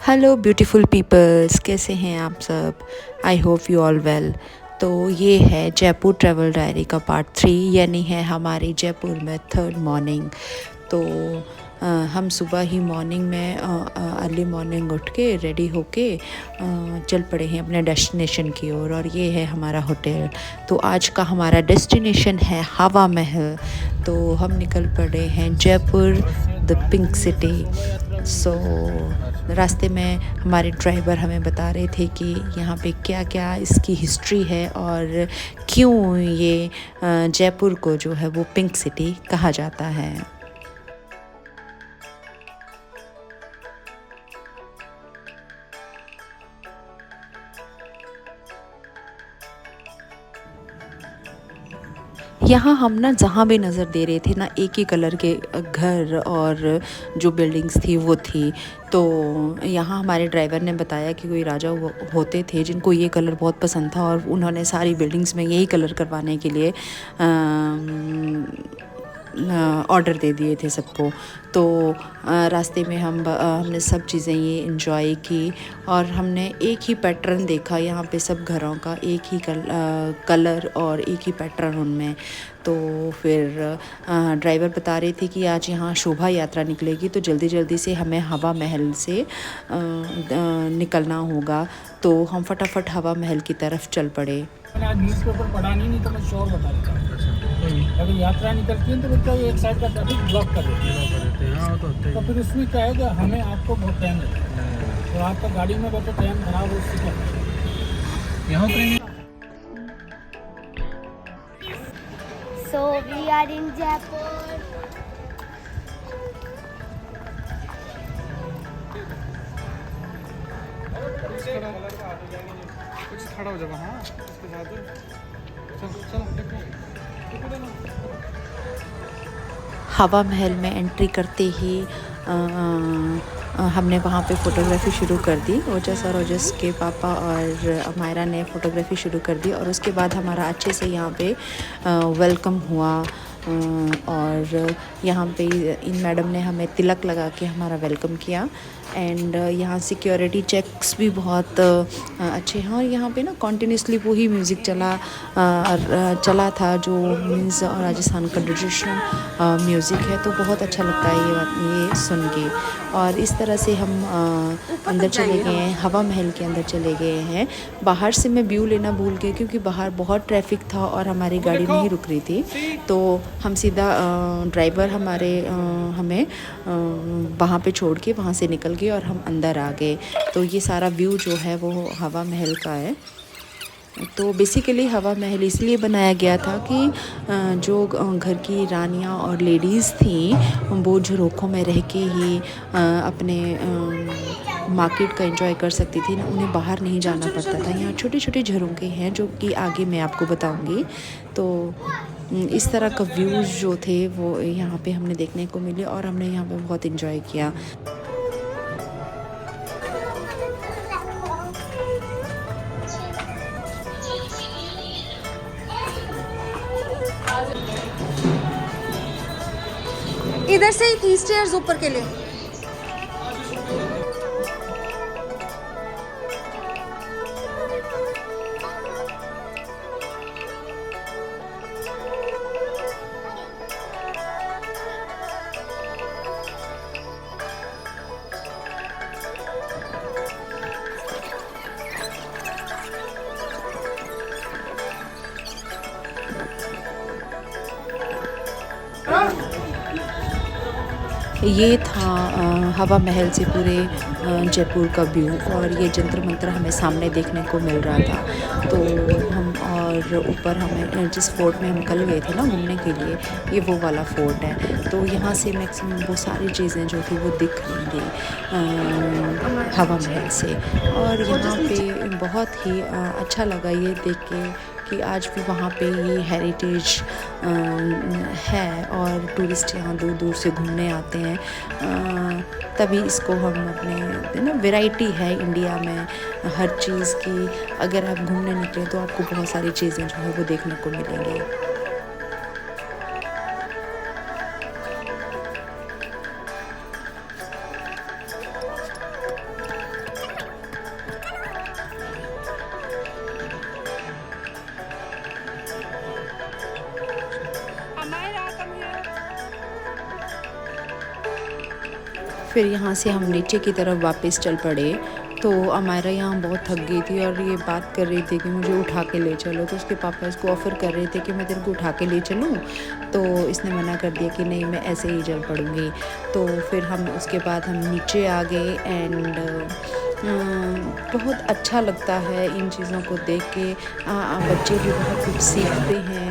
Hello beautiful peoples, कैसे हैं आप सब। I hope you all well. तो ये है जयपुर ट्रैवल डायरी का पार्ट 3, यानी है हमारी जयपुर में थर्ड मॉर्निंग। तो हम सुबह ही मॉर्निंग में अर्ली मॉर्निंग उठ के रेडी होके चल पड़े हैं अपने डेस्टिनेशन की ओर, और ये है हमारा होटल। तो आज का हमारा डेस्टिनेशन है हवा महल। तो हम निकल पड़े हैं जयपुर, द पिंक सिटी। सो रास्ते में हमारे ड्राइवर हमें बता रहे थे कि यहाँ पे क्या क्या इसकी हिस्ट्री है और क्यों ये जयपुर को जो है वो पिंक सिटी कहा जाता है। यहाँ हम ना जहाँ भी नज़र दे रहे थे ना, एक ही कलर के घर और जो बिल्डिंग्स थी वो थी। तो यहाँ हमारे ड्राइवर ने बताया कि कोई राजा होते थे जिनको ये कलर बहुत पसंद था, और उन्होंने सारी बिल्डिंग्स में यही कलर करवाने के लिए ऑर्डर दे दिए थे सबको। तो रास्ते में हमने सब चीज़ें ये इंजॉय की, और हमने एक ही पैटर्न देखा यहाँ पे, सब घरों का एक ही कलर और एक ही पैटर्न उनमें। तो फिर ड्राइवर बता रहे थे कि आज यहाँ शोभा यात्रा निकलेगी, तो जल्दी जल्दी से हमें हवा महल से निकलना होगा। तो हम फटाफट हवा महल की तरफ चल पड़े। मैंने आज न्यूज़पेपर पढ़ा नहीं तो मैं श्योर बता देता हूँ। अगर यात्रा निकलती है तो बच्चा एक साइड का ट्रैफिक ब्लॉक कर देते हैं। तो फिर उसमें क्या है कि हमें आपको बहुत टाइम लगता है, तो आपका गाड़ी में बैठे टाइम खराब हो, उससे क्या यहाँ उतरेंगे। So we are in Jaipur. कुछ खड़ा हो जाएगा। हाँ उसके साथ चलो हवा महल में एंट्री करते ही हमने वहाँ पे फ़ोटोग्राफ़ी शुरू कर दी। ओजस और ओजस के पापा और अमायरा ने फ़ोटोग्राफ़ी शुरू कर दी, और उसके बाद हमारा अच्छे से यहाँ पे वेलकम हुआ। और यहाँ पे इन मैडम ने हमें तिलक लगा के हमारा वेलकम किया। एंड यहाँ सिक्योरिटी चेक्स भी बहुत अच्छे हैं, और यहाँ पे ना कॉन्टीन्यूसली वही म्यूज़िक चला था जो मीन्स राजस्थान का ट्रेडिशनल म्यूज़िक है। तो बहुत अच्छा लगता है ये सुन के। और इस तरह से हम अंदर चले गए हैं, हवा महल के अंदर चले गए हैं। बाहर से मैं व्यू लेना भूल गई क्योंकि बाहर बहुत ट्रैफिक था और हमारी गाड़ी नहीं रुक रही थी। तो हम सीधा ड्राइवर हमारे हमें वहाँ पे छोड़ के वहाँ से निकल गए और हम अंदर आ गए। तो ये सारा व्यू जो है वो हवा महल का है। तो बेसिकली हवा महल इसलिए बनाया गया था कि जो घर की रानियां और लेडीज़ थी वो झरोखों में रह के ही अपने मार्केट का एंजॉय कर सकती थी ना, उन्हें बाहर नहीं जाना पड़ता था। यहाँ छोटे छोटे झरोखे हैं जो कि आगे मैं आपको बताऊंगी। तो इस तरह का व्यूज़ जो थे वो यहाँ पे हमने देखने को मिले, और हमने यहाँ पे बहुत एंजॉय किया। इधर से ही थी स्टेयर्स ऊपर के लिए। ये था हवा महल से पूरे जयपुर का व्यू, और ये जंतर मंतर हमें सामने देखने को मिल रहा था। तो हम और ऊपर हमें जिस फोर्ट में हम कल गए थे ना घूमने के लिए, ये वो वाला फोर्ट है। तो यहाँ से मैक्सिमम वो सारी चीज़ें जो थी वो दिख रही थी हवा महल से। और यहाँ पे बहुत ही अच्छा लगा ये देख के कि आज भी वहाँ पे ये हेरिटेज है, और टूरिस्ट यहाँ दूर दूर से घूमने आते हैं। तभी इसको हम अपने ना वैरायटी है इंडिया में हर चीज़ की। अगर आप घूमने निकले तो आपको बहुत सारी चीज़ें जो है वो देखने को मिलेंगी। फिर यहाँ से हम नीचे की तरफ वापस चल पड़े। तो अमायरा यहाँ बहुत थक गई थी और ये बात कर रही थी कि मुझे उठा के ले चलो। तो उसके पापा इसको ऑफ़र कर रहे थे कि मैं तेरे को उठा के ले चलूँ, तो इसने मना कर दिया कि नहीं, मैं ऐसे ही चल पड़ूँगी। तो फिर हम उसके बाद हम नीचे आ गए एंड बहुत अच्छा लगता है इन चीज़ों को देख के। बच्चे भी बहुत कुछ सीखते हैं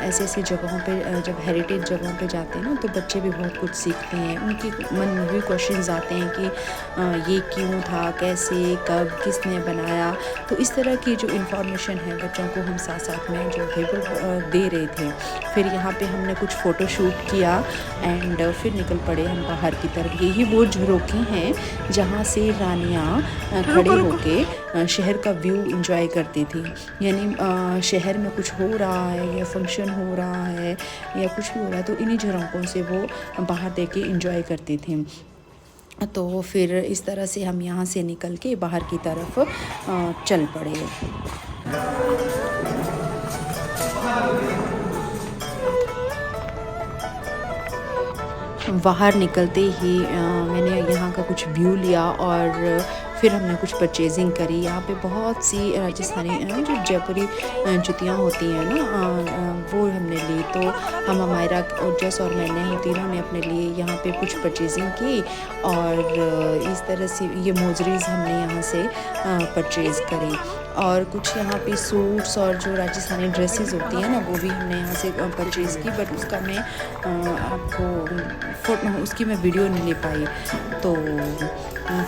ऐसी ऐसी जगहों पे। जब हेरिटेज जगहों पे जाते हैं ना तो बच्चे भी बहुत कुछ सीखते हैं। उनके मन में भी क्वेश्चंस आते हैं कि ये क्यों था, कैसे, कब, किसने बनाया। तो इस तरह की जो इन्फॉर्मेशन है बच्चों को हम साथ साथ में जो है वो दे रहे थे। फिर यहाँ पे हमने कुछ फ़ोटो शूट किया एंड फिर निकल पड़े हम बाहर की तरफ। यही वो झरोखे हैं जहाँ से रानियाँ खड़े होके शहर का व्यू एंजॉय करती थी। यानी शहर में कुछ हो रहा है या फंक्शन हो रहा है या कुछ भी हो रहा है तो इन्हीं झरोखों से वो बाहर देख के एंजॉय करती थी। तो फिर इस तरह से हम यहाँ से निकल के बाहर की तरफ चल पड़े। बाहर निकलते ही मैंने यहाँ का कुछ व्यू लिया और फिर हमने कुछ परचेजिंग करी। यहाँ पे बहुत सी राजस्थानी जो जयपुरी जुतियाँ होती हैं ना वो हमने ली। तो हम अमायरा और जस और मैंने हम तीनों ने अपने लिए यहाँ पे कुछ परचेजिंग की और इस तरह से ये मोजरीज़ हमने यहाँ से परचेज़ करी। और कुछ यहाँ पे सूट्स और जो राजस्थानी ड्रेसेस होती हैं ना वो भी हमने यहाँ से परचेज़ की, बट उसका मैं आपको उसकी मैं वीडियो नहीं ले पाई। तो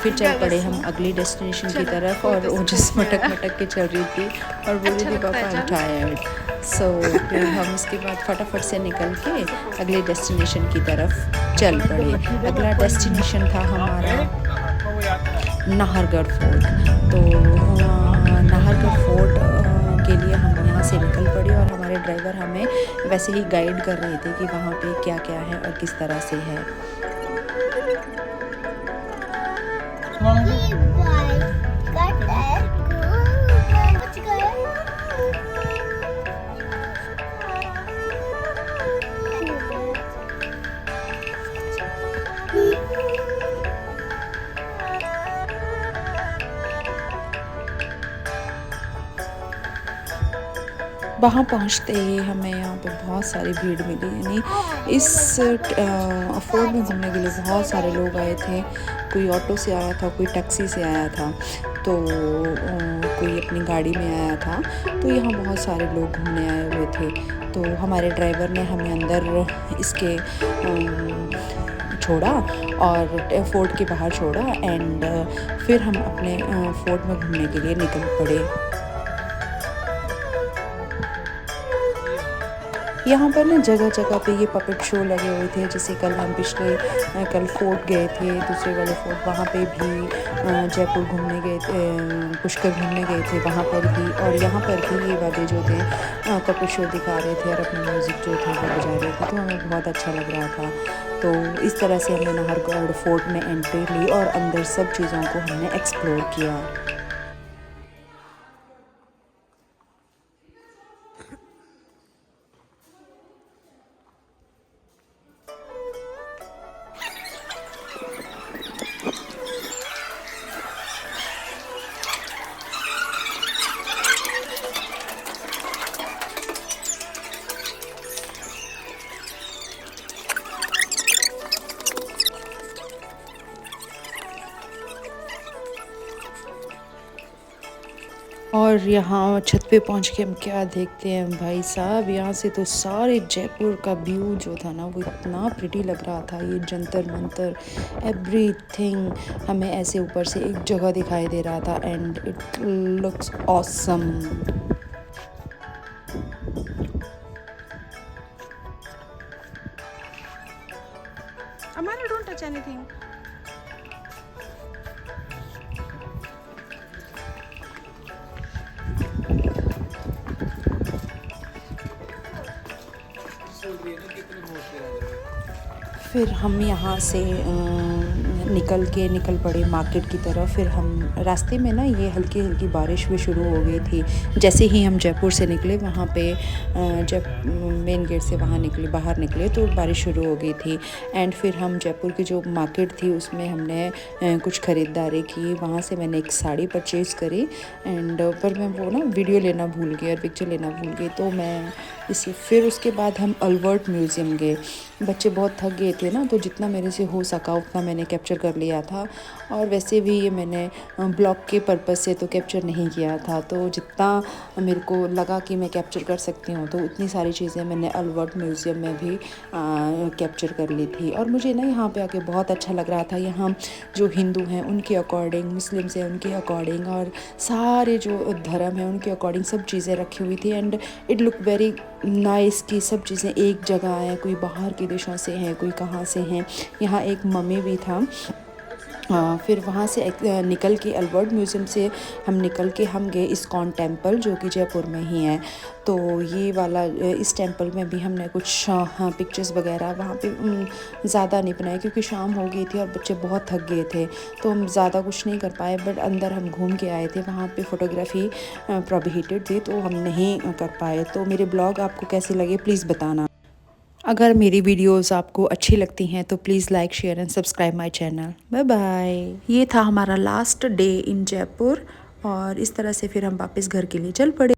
फिर चल पड़े हम अगली डेस्टिनेशन की तरफ और वो जिस मटक के चल रही थी और बोल रही थी पापा आई एम टायर्ड। सो फिर हम उसके बाद फटाफट से निकल के अगले डेस्टिनेशन की तरफ चल पड़े। अगला डेस्टिनेशन था हमारा नाहरगढ़ फोर्ट। तो नाहरगढ़ फोर्ट के लिए हम यहाँ से निकल पड़े और हमारे ड्राइवर हमें वैसे ही गाइड कर रहे थे कि वहाँ पे क्या क्या है और किस तरह से है। वहाँ पहुँचते ही हमें यहाँ पे बहुत सारी भीड़ मिली। यानी इस फोर्ट में घूमने के लिए बहुत सारे लोग आए थे। कोई ऑटो से आया था, कोई टैक्सी से आया था, तो कोई अपनी गाड़ी में आया था। तो यहाँ बहुत सारे लोग घूमने आए हुए थे। तो हमारे ड्राइवर ने हमें अंदर इसके छोड़ा और फोर्ट के बाहर छोड़ा एंड फिर हम अपने फोर्ट में घूमने के लिए निकल पड़े। यहाँ पर ना जगह जगह पे ये पपेट शो लगे हुए थे। जैसे कल हम कल फोर्ट गए थे, दूसरे वाले फोर्ट, वहाँ पे भी जयपुर घूमने गए थे, पुष्कर घूमने गए थे वहाँ पर भी। और यहाँ पर भी ये वाले जो थे पपेट शो दिखा रहे थे और अपना म्यूज़िक जो था वो बजा रहे थे। तो हमें बहुत अच्छा लग रहा था। तो इस तरह से हमने नाहरगढ़ फोर्ट में एंट्री ली और अंदर सब चीज़ों को हमने एक्सप्लोर किया। और यहाँ छत पे पहुँच के हम क्या देखते हैं भाई साहब, यहाँ से तो सारे जयपुर का व्यू जो था ना वो इतना प्रिटी लग रहा था। ये जंतर मंतर एवरीथिंग हमें ऐसे ऊपर से एक जगह दिखाई दे रहा था and it looks awesome. Amara, don't touch anything. फिर हम यहाँ से निकल पड़े मार्केट की तरफ। फिर हम रास्ते में ना ये हल्की हल्की बारिश भी शुरू हो गई थी। जैसे ही हम जयपुर से निकले वहाँ पे जब मेन गेट से बाहर निकले तो बारिश शुरू हो गई थी। एंड फिर हम जयपुर की जो मार्केट थी उसमें हमने कुछ ख़रीदारी की। वहाँ से मैंने एक साड़ी परचेज़ करी एंड पर मैं वो ना वीडियो लेना भूल गई और पिक्चर लेना भूल गई, तो मैं फिर उसके बाद हम अल्बर्ट म्यूज़ियम गए। बच्चे बहुत थक गए थे ना, तो जितना मेरे से हो सका उतना मैंने कैप्चर कर लिया था। और वैसे भी ये मैंने ब्लॉग के पर्पज़ से तो कैप्चर नहीं किया था, तो जितना मेरे को लगा कि मैं कैप्चर कर सकती हूँ तो उतनी सारी चीज़ें मैंने अल्बर्ट म्यूज़ियम में भी कैप्चर कर ली थी। और मुझे ना यहाँ पे आके बहुत अच्छा लग रहा था। यहाँ जो हिंदू हैं उनके अकॉर्डिंग, मुस्लिम्स हैं उनके अकॉर्डिंग, और सारे जो धर्म हैं उनके अकॉर्डिंग सब चीज़ें रखी हुई थी। And it look very nice कि सब चीज़ें एक जगह हैं, कोई बाहर के देशों से हैं, कोई कहाँ से हैं। यहाँ एक मम्मी भी था। फिर वहाँ से निकल के अल्बर्ट म्यूज़ियम से हम गए इस्कॉन टेम्पल, जो कि जयपुर में ही है। तो ये वाला इस टेम्पल में भी हमने कुछ पिक्चर्स वगैरह वहाँ पे ज़्यादा नहीं बनाए क्योंकि शाम हो गई थी और बच्चे बहुत थक गए थे, तो हम ज़्यादा कुछ नहीं कर पाए। बट अंदर हम घूम के आए थे, वहाँ पे फ़ोटोग्राफ़ी प्रोहिबिटेड थी तो हम नहीं कर पाए। तो मेरे ब्लॉग आपको कैसे लगे प्लीज़ बताना। अगर मेरी वीडियोस आपको अच्छी लगती हैं तो please like, share and subscribe my channel. Bye bye. ये था हमारा लास्ट डे इन जयपुर और इस तरह से फिर हम वापस घर के लिए चल पड़े।